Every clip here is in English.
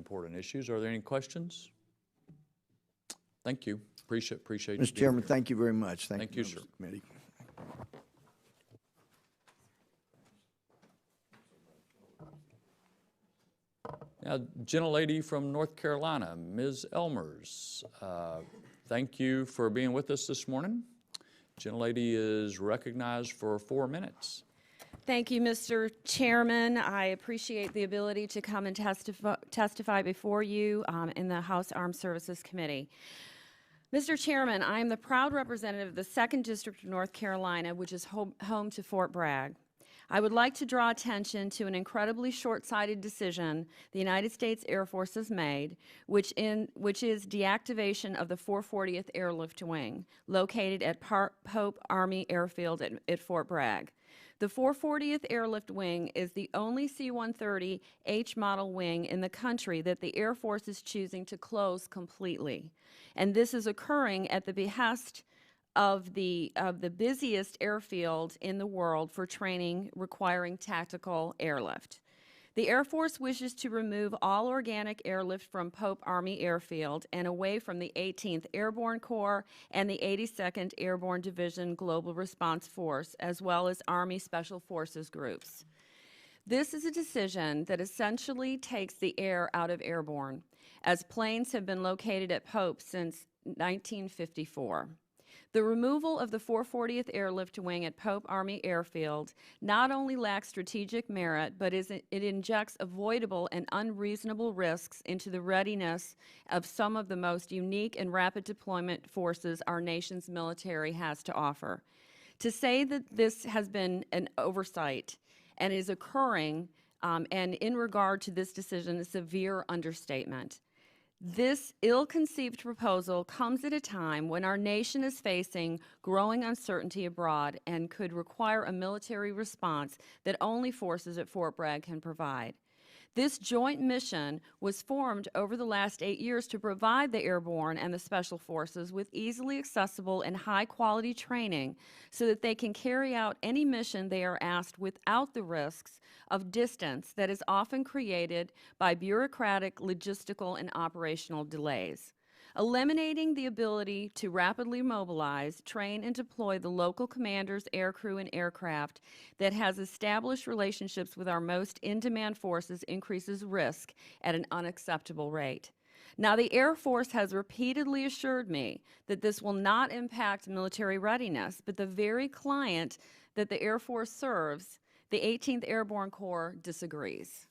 important issues. Are there any questions? Thank you. Appreciate you. Mr. Chairman, thank you very much. Thank you, sir. Committee. Now, gentlelady from North Carolina, Ms. Ellmers, thank you for being with us this morning. Gentlelady is recognized for 4 minutes. Thank you, Mr. Chairman. I appreciate the ability to come and testify before you in the House Armed Services Committee. Mr. Chairman, I am the proud representative of the 2nd District of North Carolina, which is home to Fort Bragg. I would like to draw attention to an incredibly short-sighted decision the United States Air Force has made, which is deactivation of the 440th Airlift Wing, located at Pope Army Airfield at Fort Bragg. The 440th Airlift Wing is the only C-130 H model wing in the country that the Air Force is choosing to close completely. And this is occurring at the behest of the busiest airfield in the world for training requiring tactical airlift. The Air Force wishes to remove all organic airlift from Pope Army Airfield and away from the 18th Airborne Corps and the 82nd Airborne Division Global Response Force, as well as Army Special Forces groups. This is a decision that essentially takes the air out of airborne, as planes have been located at Pope since 1954. The removal of the 440th Airlift Wing at Pope Army Airfield not only lacks strategic merit, but it injects avoidable and unreasonable risks into the readiness of some of the most unique and rapid deployment forces our nation's military has to offer. To say that this has been an oversight and is occurring, and in regard to this decision, a severe understatement. This ill-conceived proposal comes at a time when our nation is facing growing uncertainty abroad and could require a military response that only forces at Fort Bragg can provide. This joint mission was formed over the last 8 years to provide the airborne and the special forces with easily accessible and high-quality training so that they can carry out any mission they are asked without the risks of distance that is often created by bureaucratic, logistical, and operational delays. Eliminating the ability to rapidly mobilize, train, and deploy the local commanders, aircrew, and aircraft that has established relationships with our most in-demand forces increases risk at an unacceptable rate. Now, the Air Force has repeatedly assured me that this will not impact military readiness, but the very client that the Air Force serves, the 18th Airborne Corps, disagrees.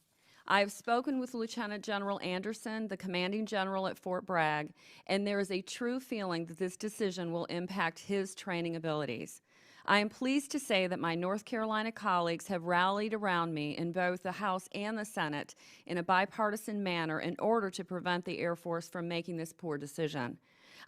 I have spoken with Lieutenant General Anderson, the commanding general at Fort Bragg, and there is a true feeling that this decision will impact his training abilities. I am pleased to say that my North Carolina colleagues have rallied around me in both the House and the Senate in a bipartisan manner in order to prevent the Air Force from making this poor decision.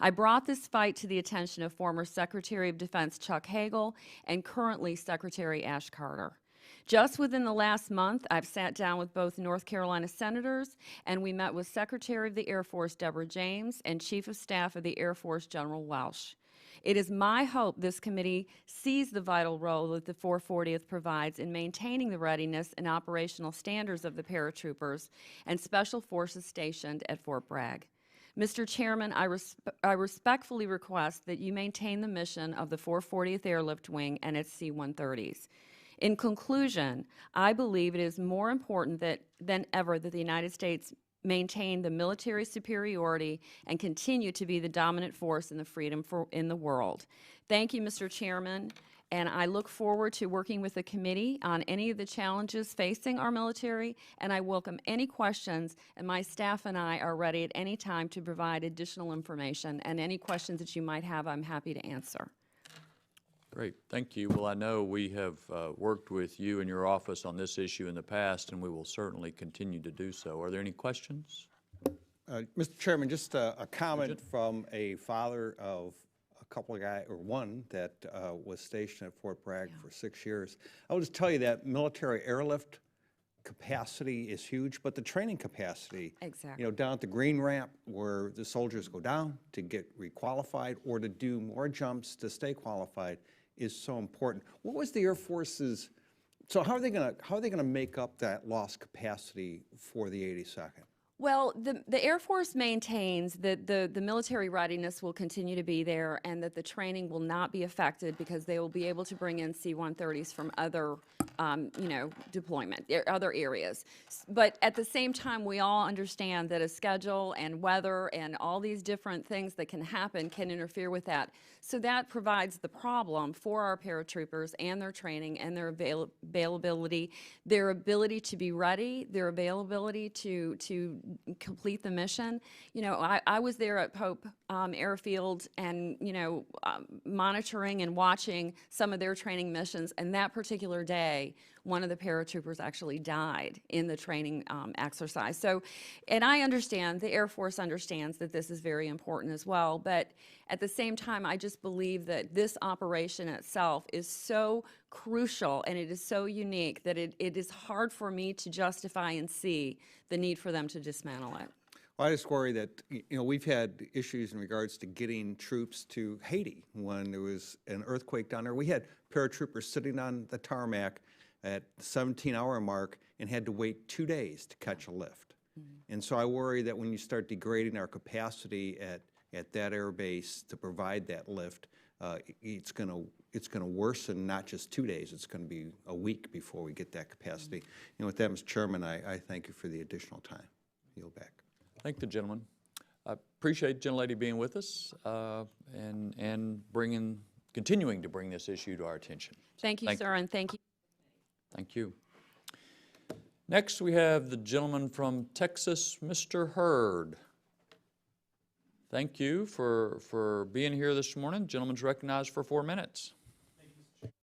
I brought this fight to the attention of former Secretary of Defense Chuck Hagel and currently Secretary Ash Carter. Just within the last month, I've sat down with both North Carolina senators, and we met with Secretary of the Air Force Deborah James and Chief of Staff of the Air Force General Welsh. It is my hope this committee sees the vital role that the 440th provides in maintaining the readiness and operational standards of the paratroopers and special forces stationed at Fort Bragg. Mr. Chairman, I respectfully request that you maintain the mission of the 440th Airlift Wing and its C-130s. In conclusion, I believe it is more important than ever that the United States maintain the military superiority and continue to be the dominant force in the freedom in the world. Thank you, Mr. Chairman, and I look forward to working with the committee on any of the challenges facing our military, and I welcome any questions, and my staff and I are ready at any time to provide additional information, and any questions that you might have, I'm happy to answer. Great, thank you. Well, I know we have worked with you and your office on this issue in the past, and we will certainly continue to do so. Are there any questions? Mr. Chairman, just a comment from a father of a couple of guys, or one that was stationed at Fort Bragg for 6 years. I will just tell you that military airlift capacity is huge, but the training capacity, exactly. You know, down at the green ramp where the soldiers go down to get requalified or to do more jumps to stay qualified is so important. What was the Air Force's, so how are they going to make up that lost capacity for the 82nd? Well, the Air Force maintains that the military readiness will continue to be there and that the training will not be affected because they will be able to bring in C-130s from other, deployment, other areas. But at the same time, we all understand that a schedule and weather and all these different things that can happen can interfere with that. So that provides the problem for our paratroopers and their training and their availability, their ability to be ready, their availability to complete the mission. You know, I was there at Pope Airfield and, monitoring and watching some of their training missions, and that particular day, one of the paratroopers actually died in the training exercise. So, and I understand, the Air Force understands that this is very important as well, but at the same time, I just believe that this operation itself is so crucial and it is so unique that it is hard for me to justify and see the need for them to dismantle it. Well, I just worry that, we've had issues in regards to getting troops to Haiti when there was an earthquake down there. We had paratroopers sitting on the tarmac at the 17-hour mark and had to wait 2 days to catch a lift. Mm-hmm. And so I worry that when you start degrading our capacity at that air base to provide that lift, it's going to worsen not just 2 days, it's going to be a week before we get that capacity. Mm-hmm. And with that, Mr. Chairman, I thank you for the additional time. Yield back. Thank the gentleman. I appreciate gentlelady being with us and continuing to bring this issue to our attention. Thank you, sir, and thank you. Thank you. Next, we have the gentleman from Texas, Mr. Hurd. Thank you for being here this morning. Gentleman's recognized for 4 minutes.